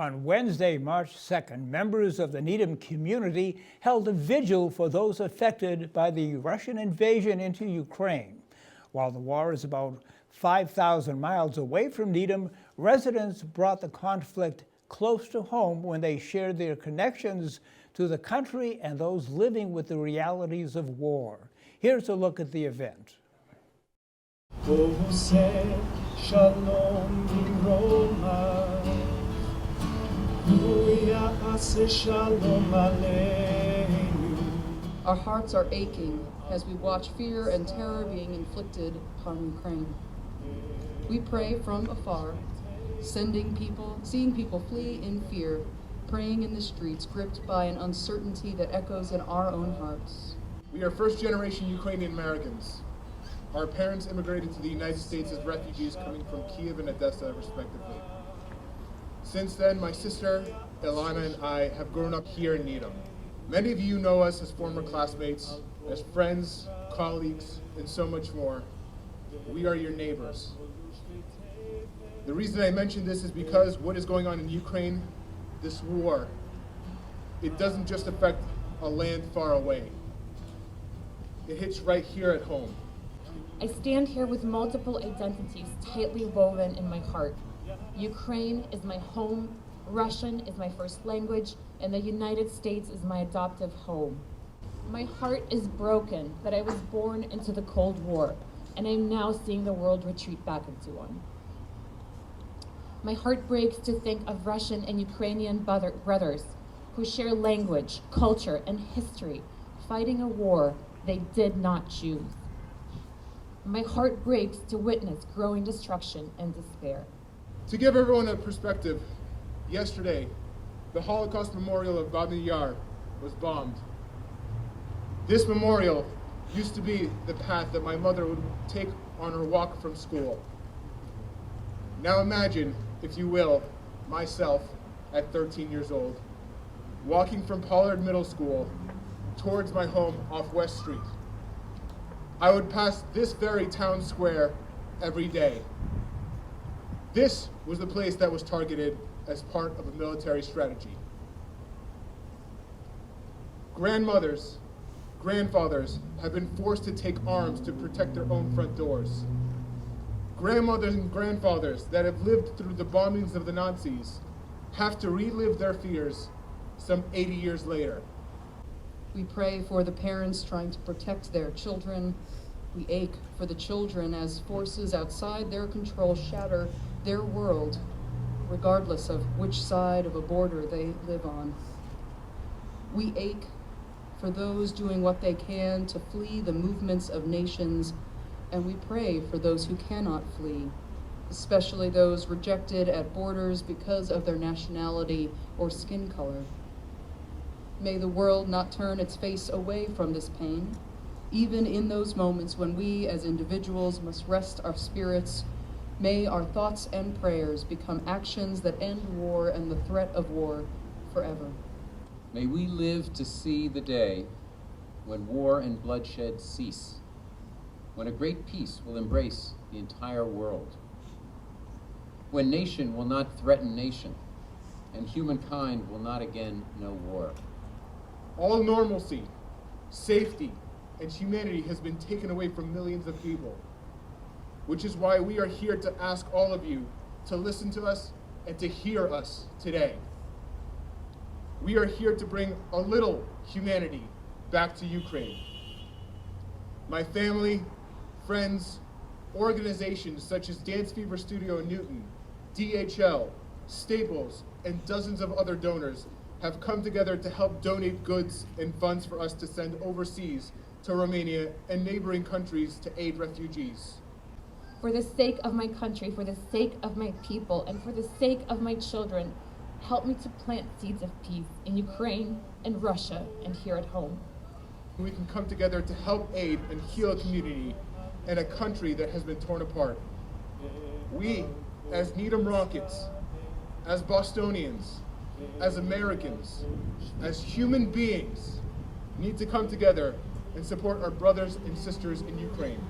On Wednesday, March 2nd, members of the Needham community held a vigil for those affected by the Russian invasion into Ukraine. While the war is about 5,000 miles away from Needham, residents brought the conflict close to home when they shared their connections to the country and those living with the realities of war. Here's a look at the event. Our hearts are aching as we watch fear and terror being inflicted upon Ukraine. We pray from afar, seeing people flee in fear, praying in the streets, gripped by an uncertainty that echoes in our own hearts. We are first-generation Ukrainian Americans. Our parents immigrated to the United States as refugees coming from Kiev and Odessa, respectively. Since then, my sister, Ilana, and I have grown up here in Needham. Many of you know us as former classmates, as friends, colleagues, and so much more. We are your neighbors. The reason I mention this is because what is going on in Ukraine, this war, it doesn't just affect a land far away. It hits right here at home. I stand here with multiple identities tightly woven in my heart. Ukraine is my home, Russian is my first language, and the United States is my adoptive home. My heart is broken that I was born into the Cold War, and I'm now seeing the world retreat back into one. My heart breaks to think of Russian and Ukrainian brothers who share language, culture, and history, fighting a war they did not choose. My heart breaks to witness growing destruction and despair. To give everyone a perspective, yesterday, the Holocaust Memorial of Babyn Yar was bombed. This memorial used to be the path that my mother would take on her walk from school. Now imagine, if you will, myself at 13 years old, walking from Pollard Middle School towards my home off West Street. I would pass this very town square every day. This was the place that was targeted as part of a military strategy. Grandmothers, grandfathers have been forced to take arms to protect their own front doors. Grandmothers and grandfathers that have lived through the bombings of the Nazis have to relive their fears some 80 years later. We pray for the parents trying to protect their children. We ache for the children as forces outside their control shatter their world, regardless of which side of a border they live on. We ache for those doing what they can to flee the movements of nations, and we pray for those who cannot flee, especially those rejected at borders because of their nationality or skin color. May the world not turn its face away from this pain, even in those moments when we as individuals must rest our spirits. May our thoughts and prayers become actions that end war and the threat of war forever. May we live to see the day when war and bloodshed cease, when a great peace will embrace the entire world, when nation will not threaten nation, and humankind will not again know war. All normalcy, safety, and humanity has been taken away from millions of people, which is why we are here to ask all of you to listen to us and to hear us today. We are here to bring a little humanity back to Ukraine. My family, friends, organizations such as Dance Fever Studio in Newton, DHL, Staples, and dozens of other donors have come together to help donate goods and funds for us to send overseas to Romania and neighboring countries to aid refugees. For the sake of my country, for the sake of my people, and for the sake of my children, help me to plant seeds of peace in Ukraine and Russia and here at home. We can come together to help aid and heal a community and a country that has been torn apart. We, as Needham Rockets, as Bostonians, as Americans, as human beings, need to come together and support our brothers and sisters in Ukraine.